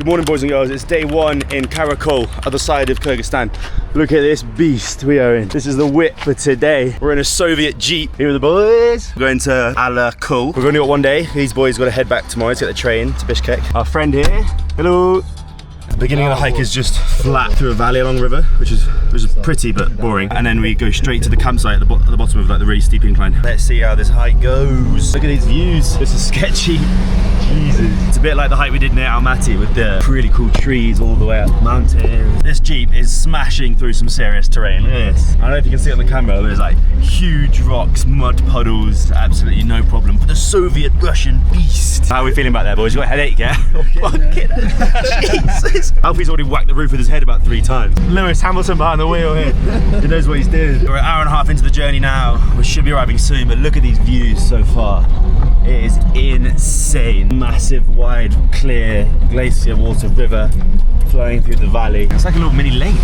Good morning, boys and girls. It's day one in Karakol, other side of Kyrgyzstan. Look at this beast we are in. This is the whip for today. We're in a Soviet Jeep. Here are the boys. We're going to Alakul. We've only got one day. These boys got to head back tomorrow to get the train to Bishkek. Our friend here. Hello. The beginning of the hike is just flat through a valley along a river, which is pretty but boring. And then we go straight to the campsite at the bottom of like the really steep incline. Let's see how this hike goes. Look at these views. This is sketchy. Jesus. It's a bit like the hike we did near Almaty with the really cool trees all the way up the mountain. This Jeep is smashing through some serious terrain. Look at this. I don't know if you can see it on the camera, but there's like huge rocks, mud puddles, absolutely no problem. But the Soviet Russian beast. How are we feeling back there, boys? You got a headache, yeah? Fucking Jesus. Alfie's already whacked the roof with his head about 3 times. Lewis Hamilton behind the wheel here. He knows what he's doing. We're an hour and a half into the journey now. We should be arriving soon, but look at these views so far. It is insane. Massive, wide, clear glacier water river flowing through the valley. It's like a little mini lake.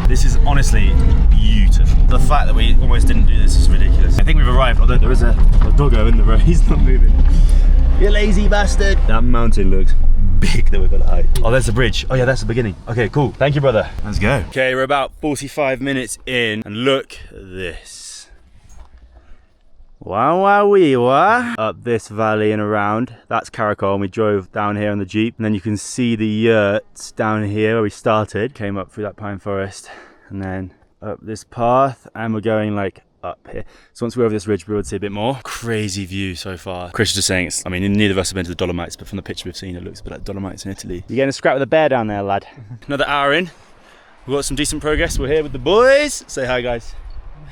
This is honestly beautiful. The fact that we almost didn't do this is ridiculous. I think we've arrived, although there is a doggo in the road. He's not moving. You lazy bastard. That mountain looks big that we've got to hike. Oh, there's the bridge. Oh yeah, that's the beginning. Okay, cool. Thank you, brother. Let's go. Okay, we're about 45 minutes in, and look at this. Wow, wow, wee, wah. Up this valley and around. That's Karakol, and we drove down here on the Jeep. And then you can see the yurts down here where we started. Came up through that pine forest, and then up this path, and we're going like up here. So once we're over this ridge, we'll be able to see a bit more. Crazy view so far. Chris was just saying, I mean, neither of us have been to the Dolomites, but from the picture we've seen, it looks a bit like Dolomites in Italy. You're getting a scrap with a bear down there, lad. Another hour in. We've got some decent progress. We're here with the boys. Say hi, guys.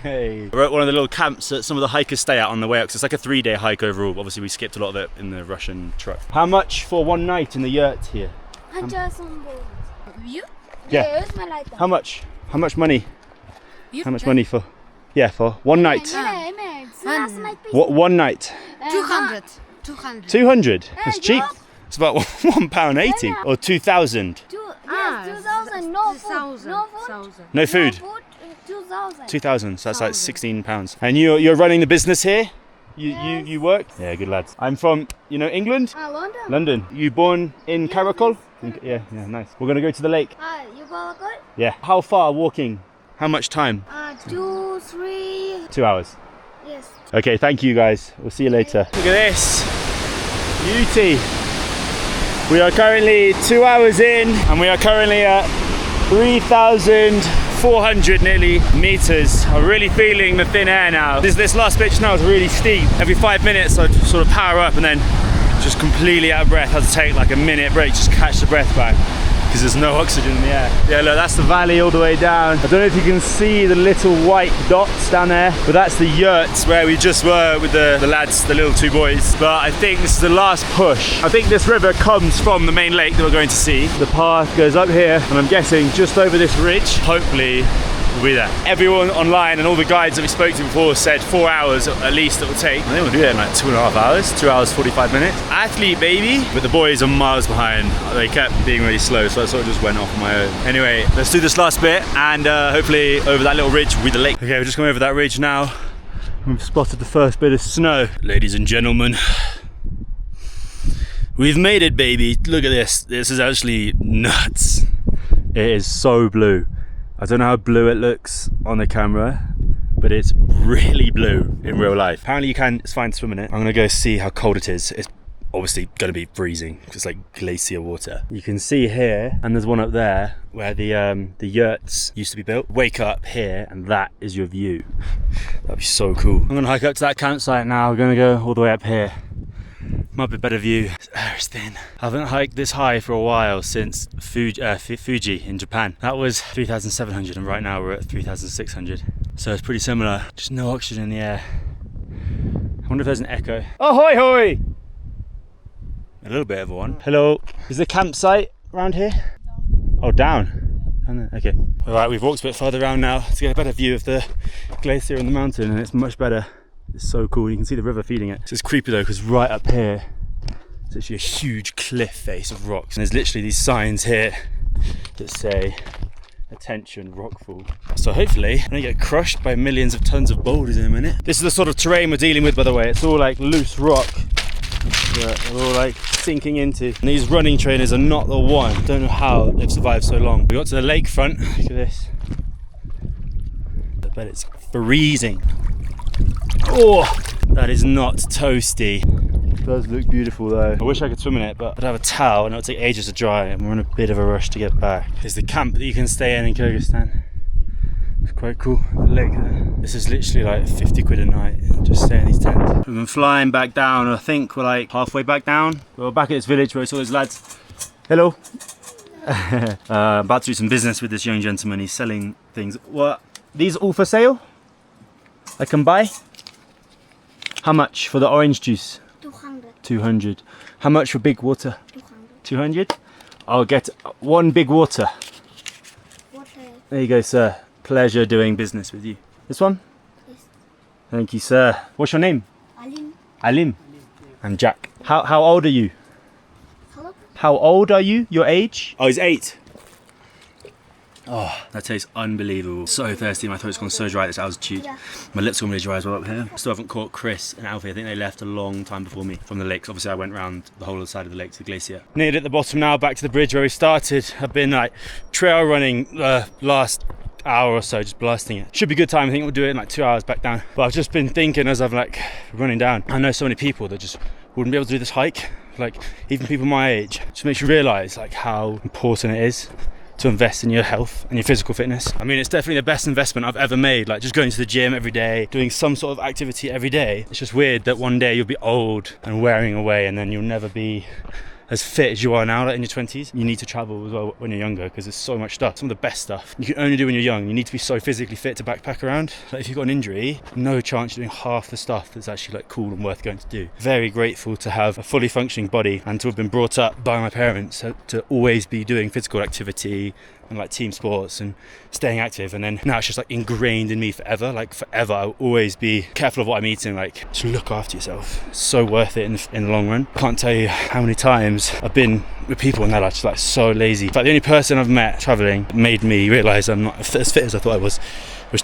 Hey. We're at one of the little camps that some of the hikers stay at on the way up, because it's like a 3-day hike overall. Obviously, we skipped a lot of it in the Russian truck. How much for one night in the yurt here? Yeah. How much? How much money? How much money for? Yeah, for one night. What, one night? 200. 200? That's cheap. It's about £1.80 or 2,000. Yes, 2,000. No food. No food. No food. 2,000. 2,000. So that's like £16. And you're running the business here? You work? Yeah, good lads. I'm from, England? London. London. You born in Karakol? Yeah, nice. We're gonna go to the lake. You go good? Yeah. How far walking? How much time? 2, 3. 2 hours. Yes. Okay, thank you guys. We'll see you later. Look at this. Beauty. We are currently 2 hours in, and we are currently at 3,400 nearly meters. I'm really feeling the thin air now. This last bit now is really steep. Every 5 minutes I'd sort of power up and then just completely out of breath. I had to take like a minute break, just catch the breath back, because there's no oxygen in the air. Yeah, look, that's the valley all the way down. I don't know if you can see the little white dots down there, but that's the yurts where we just were with the lads, the little 2 boys. But I think this is the last push. I think this river comes from the main lake that we're going to see. The path goes up here, and I'm guessing just over this ridge. Hopefully, we'll be there. Everyone online and all the guides that we spoke to before said 4 hours at least it will take. I think we'll do it in like 2.5 hours, 2 hours 45 minutes. Athlete baby, but the boys are miles behind. They kept being really slow, so I sort of just went off on my own. Anyway, let's do this last bit, and hopefully over that little ridge will be the lake. Okay, we're just going over that ridge now. We've spotted the first bit of snow. Ladies and gentlemen, we've made it, baby. Look at this. This is actually nuts. It is so blue. I don't know how blue it looks on the camera, but it's really blue in real life. Apparently it's fine to swim in it. I'm gonna go see how cold it is. It's obviously gonna be freezing, because it's like glacier water. You can see here, and there's one up there, where the yurts used to be built. Wake up here, and that is your view. That'd be so cool. I'm gonna hike up to that campsite now. We're gonna go all the way up here. Might be a better view. This air is thin. I haven't hiked this high for a while since Fuji in Japan. That was 3,700, and right now we're at 3,600. So it's pretty similar. Just no oxygen in the air. I wonder if there's an echo. Oh, hoi hoi! A little bit of one. Hello. Is the campsite around here? Oh, down. Okay. All right, we've walked a bit further around now to get a better view of the glacier and the mountain, and it's much better. It's so cool. You can see the river feeding it. It's creepy though, because right up here, it's actually a huge cliff face of rocks. And there's literally these signs here that say, attention, rockfall. So hopefully, I'm gonna get crushed by millions of tons of boulders in a minute. This is the sort of terrain we're dealing with, by the way. It's all like loose rock. that we're all like sinking into. And these running trainers are not the one. I don't know how they've survived so long. We got to the lakefront. Look at this. I bet it's freezing. Oh, that is not toasty. It does look beautiful though. I wish I could swim in it, but I'd have a towel and it would take ages to dry, and we're in a bit of a rush to get back. There's the camp that you can stay in Kyrgyzstan. It's quite cool, the lake there. This is literally like 50 quid a night, just stay in these tents. We've been flying back down, I think we're like halfway back down. We're back at this village where I saw those lads. Hello. About to do some business with this young gentleman, he's selling things. What? These all for sale? I can buy? How much for the orange juice? 200. 200. How much for big water? 200. 200? I'll get one big water. Water. There you go, sir. Pleasure doing business with you. This one? Yes. Thank you, sir. What's your name? Alim. Alim. I'm Jack. How old are you? Hello. How old are you? Your age? Oh, he's 8. Oh, that tastes unbelievable. So thirsty, my throat's gone so dry this altitude. Yeah. My lips are really dry as well up here. Still haven't caught Chris and Alfie. I think they left a long time before me from the lakes. Obviously I went round the whole other side of the lake to the glacier. Nearly at the bottom now, back to the bridge where we started. I've been like trail running last hour or so, just blasting it. Should be a good time. I think we'll do it in like 2 hours back down. But I've just been thinking as I'm like running down, I know so many people that just wouldn't be able to do this hike. Like even people my age. Just makes you realise like how important it is to invest in your health and your physical fitness. I mean, it's definitely the best investment I've ever made. Like just going to the gym every day, doing some sort of activity every day. It's just weird that one day you'll be old and wearing away, and then you'll never be as fit as you are now, like in your 20s. You need to travel as well when you're younger, because there's so much stuff. Some of the best stuff you can only do when you're young. You need to be so physically fit to backpack around. Like if you've got an injury, no chance you're doing half the stuff that's actually like cool and worth going to do. Very grateful to have a fully functioning body and to have been brought up by my parents to always be doing physical activity and like team sports and staying active. And then now it's just like ingrained in me forever. Like forever I'll always be careful of what I'm eating. Like just look after yourself. It's so worth it in the long run. Can't tell you how many times I've been with people and they're just like so lazy. In fact, the only person I've met traveling that made me realize I'm not as fit as I thought I was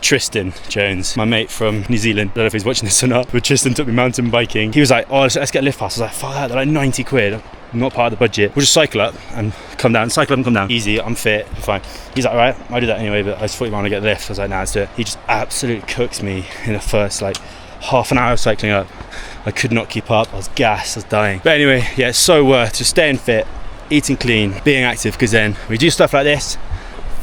Tristan Jones, my mate from New Zealand. I don't know if he's watching this or not, but Tristan took me mountain biking. He was like, oh, let's get a lift pass. I was like, fuck that, they're like 90 quid. Not part of the budget. We'll just cycle up and come down. Cycle up and come down. Easy, I'm fit, I'm fine. He's like, alright, I'll do that anyway, but I just thought you might want to get the lift. I was like, nah, let's do it. He just absolutely cooks me in the first like half an hour of cycling up. I could not keep up. I was gassed, I was dying. But anyway, yeah, it's so worth just staying fit, eating clean, being active, because then we do stuff like this,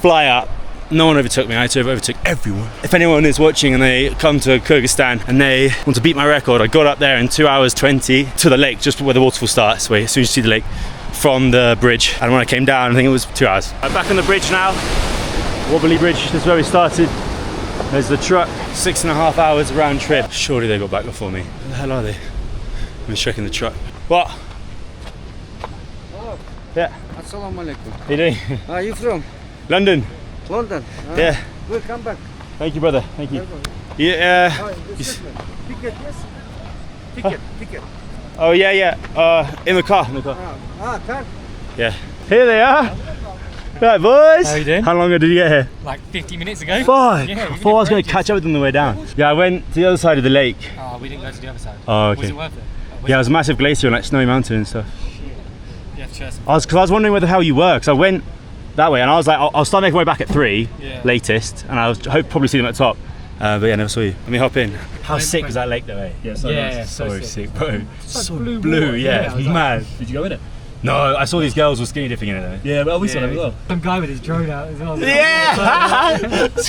fly up. No one overtook me, I overtook everyone. If anyone is watching and they come to Kyrgyzstan and they want to beat my record, I got up there in 2 hours 20 to the lake, just where the waterfall starts, where as soon as you see the lake from the bridge. And when I came down, I think it was 2 hours. I'm back on the bridge now, wobbly bridge, this is where we started. There's the truck, 6.5 hours round trip. Surely they got back before me. Where the hell are they? I'm just checking the truck. What? Oh, Yeah. assalamu alaikum. How you doing? Where are you from? London. London. Yeah. We'll come back. Thank you, brother. Thank you. Yeah. Ticket, yes? Ticket. Oh yeah. In the car. Car. Yeah. Here they are. Right, boys. How you doing? How long ago did you get here? Like 50 minutes ago. 5. Yeah, I thought I was going to catch up with them on the way down. Yeah, I went to the other side of the lake. Oh, we didn't go to the other side. Oh, okay. Was it worth it? Yeah, it was a massive glacier and like snowy mountain and stuff. Yeah, cheers. I was wondering where the hell you were, because I went that way and I was like, I'll start making my way back at 3 latest, and I'll probably see them at the top. But yeah, never saw you. Let me hop in. How sick was that lake though, eh? Yeah, so sick, bro. So blue, yeah, it's mad. Did you go in it? No, I saw these girls were skinny dipping in it though. Yeah, but we saw them as well. Some guy with his drone out as well. Yeah!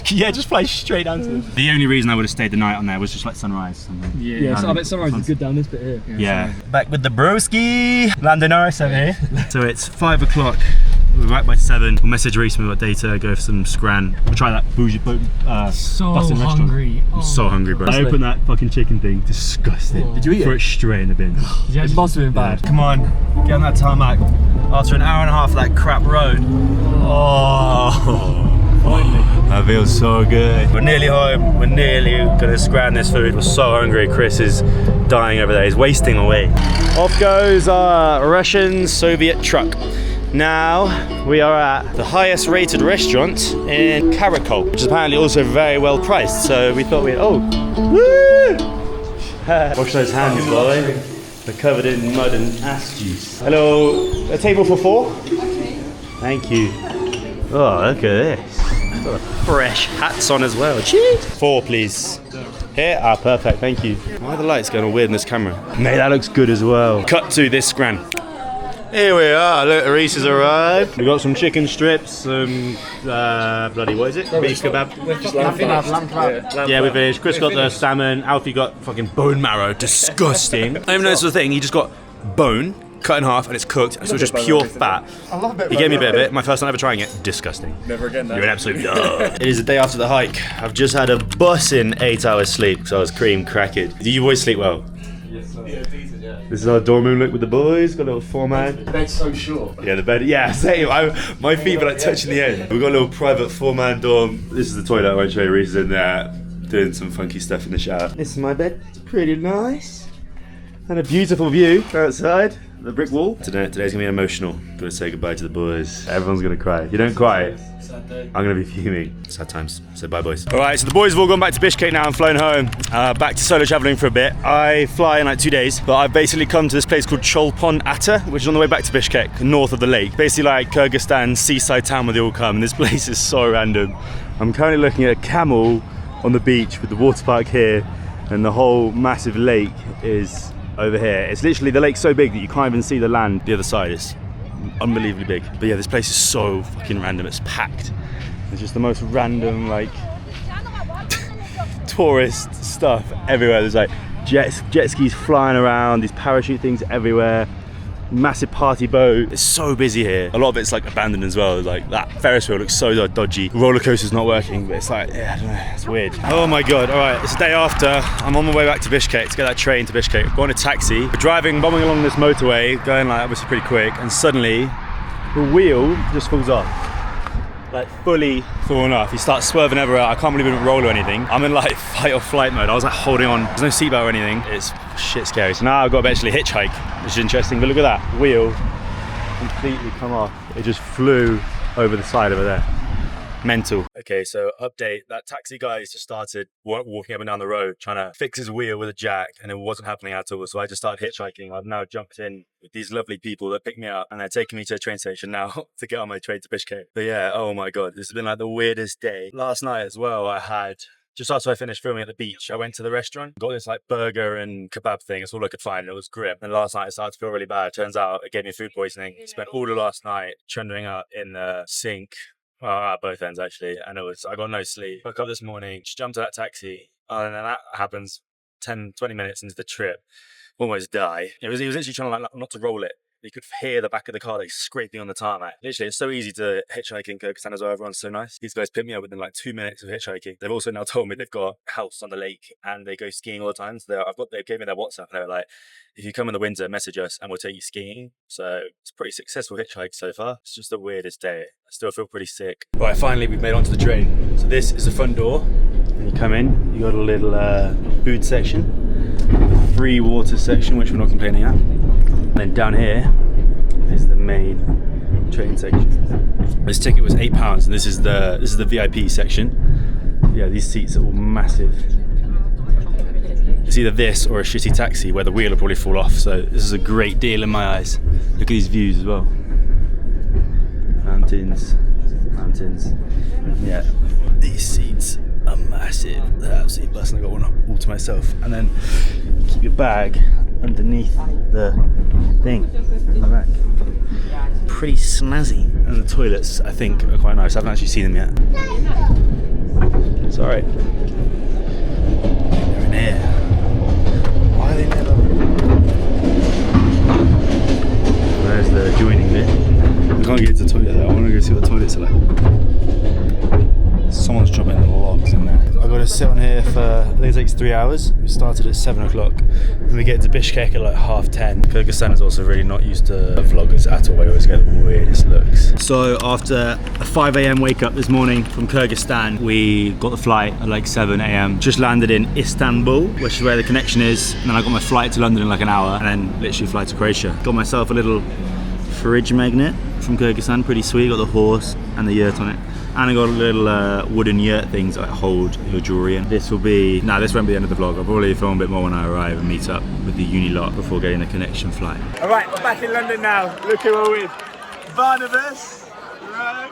Yeah, just fly straight down to them. The only reason I would have stayed the night on there was just like sunrise. Yeah, so I bet sunrise is good down this bit here. Yeah. Back with the broski. Lando Norris over here. So it's 5 o'clock. We're back by 7. We'll message Reese when we've got data, go for some scran. We'll try that bougie So busting hungry. I'm so hungry, bro. I opened that fucking chicken thing. Disgusting. Did you eat it? Threw it straight in the bin. Yeah, it must have been bad. Come on, get on that tarmac. After an hour and a half of that crap road. Oh, finally. That feels so good. We're nearly home. We're nearly gonna scran this food. We're so hungry. Chris is dying over there. He's wasting away. Off goes our Russian Soviet truck. Now we are at the highest rated restaurant in Karakol, which is apparently also very well priced. So we thought we'd, woo! Wash those hands, boy. They're covered in mud and ass juice. Hello, a table for 4? Thank you. Oh, look at this. Got fresh hats on as well. Cheers. 4, please. Here? Ah, perfect. Thank you. Why are the lights going all weird in this camera? Mate, that looks good as well. Cut to this scran. Here we are. Look, Reese has arrived. We got some chicken strips, some bloody, what is it? Beef kebab. Lamb kebab. Yeah, we finished. Chris got the salmon. Alfie got fucking bone marrow. Disgusting. I didn't even know this was a thing. He just got bone cut in half and it's cooked, and so it's just pure fat. He gave me a bit of it. My first time ever trying it. Disgusting. Never again. You're an absolute dog. It is the day after the hike. I've just had a bussin' 8 hours sleep, so I was cream cracked. Do you boys sleep well? Yes, sir. Yeah, decent, yeah. This is our dorm room look with the boys. Got a little 4-man. The bed's so short. Yeah, the bed. Yeah, same. My feet were like touching the end. We've got a little private 4-man dorm. This is the toilet. I won't show you. Reese is in there doing some funky stuff in the shower. This is my bed. It's pretty nice. And a beautiful view outside. The brick wall. Today's gonna be emotional. Gotta say goodbye to the boys. Everyone's gonna cry. If you don't cry, I'm gonna be fuming. Sad times. So bye, boys. All right, so the boys have all gone back to Bishkek now and flown home. Back to solo traveling for a bit. I fly in like 2 days, but I've basically come to this place called Cholpon Ata, which is on the way back to Bishkek, north of the lake. Basically like Kyrgyzstan seaside town where they all come. And this place is so random. I'm currently looking at a camel on the beach with the water park here, and the whole massive lake is over here. It's literally, the lake's so big that you can't even see the land. The other side is unbelievably big. But yeah, this place is so fucking random. It's packed. It's just the most random, like, tourist stuff everywhere. There's like jet skis flying around, these parachute things everywhere. Massive party boat. It's so busy here. A lot of it's like abandoned as well. Like that Ferris wheel looks so dodgy. The roller coaster's not working, but it's like, yeah, I don't know, it's weird. Oh my god. All right, it's the day after. I'm on my way back to Bishkek to get that train to Bishkek. I've got on a taxi. We're driving, bombing along this motorway, going like obviously pretty quick, and suddenly the wheel just falls off. Like fully falling off. He starts swerving everywhere. I can't believe we didn't roll or anything. I'm in like fight or flight mode. I was like holding on. There's no seatbelt or anything. It's shit scary. So now I've got to actually hitchhike, which is interesting. But look at that wheel completely come off. It just flew over the side over there. Mental. Okay, so update. That taxi guy just started walking up and down the road trying to fix his wheel with a jack, and it wasn't happening at all. So I just started hitchhiking. I've now jumped in with these lovely people that picked me up, and they're taking me to a train station now to get on my train to Bishkek. But yeah, oh my god, this has been like the weirdest day. Last night as well, I had, just after I finished filming at the beach, I went to the restaurant, got this like burger and kebab thing. It's all I could find. It was grim. And last night I started to feel really bad. Turns out it gave me food poisoning. Spent all the last night trundling up in the sink. At both ends actually, and I got no sleep. Woke up this morning, just jumped to that taxi, and then that happens 10-20 minutes into the trip, almost die. He was literally trying to like not to roll it. You could hear the back of the car like scraping on the tarmac. Literally, it's so easy to hitchhike in Kyrgyzstan as well. Everyone's so nice. These guys picked me up within like 2 minutes of hitchhiking. They've also now told me they've got a house on the lake and they go skiing all the time. So they gave me their WhatsApp and they were like, if you come in the winter, message us and we'll take you skiing. So it's a pretty successful hitchhike so far. It's just the weirdest day. I still feel pretty sick. Right, finally we've made it onto the train. So this is the front door. When you come in, you got a little food section, a free water section, which we're not complaining at. And then down here is the main train section. This ticket was £8, and this is the VIP section. Yeah, these seats are all massive. It's either this or a shitty taxi where the wheel will probably fall off. So this is a great deal in my eyes. Look at these views as well. Mountains. Yeah, these seats are massive. They're absolutely busting. I got one all to myself. And then keep your bag underneath the thing in the back. Pretty snazzy. And the toilets, I think, are quite nice. I haven't actually seen them yet. It's alright. They're in here. Why are they never? There's the joining bit. We can't get to the toilet though. I want to go see what the toilets are like. Someone's dropping the logs in there. I've got to sit on here for, I think it takes 3 hours. We started at 7 o'clock. And we get to Bishkek at like 10:30. Kyrgyzstan is also really not used to vloggers at all. We always get the weirdest looks. So after a 5 a.m. wake up this morning from Kyrgyzstan, we got the flight at like 7 a.m. Just landed in Istanbul, which is where the connection is. And then I got my flight to London in like an hour and then literally fly to Croatia. Got myself a little fridge magnet from Kyrgyzstan, pretty sweet. Got the horse and the yurt on it. And I got a little wooden yurt things that hold your jewellery in. This will be, this won't be the end of the vlog. I'll probably film a bit more when I arrive and meet up with the uni lot before getting the connection flight. All right, we're back in London now. Look who we're with. Barnabas, Rogue,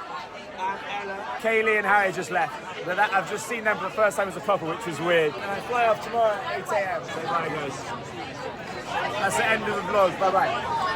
and Ella. Kaylee and Harry just left. But I've just seen them for the first time as a couple, which was weird. And I fly off tomorrow at 8 AM, so there it goes. That's the end of the vlog, bye bye.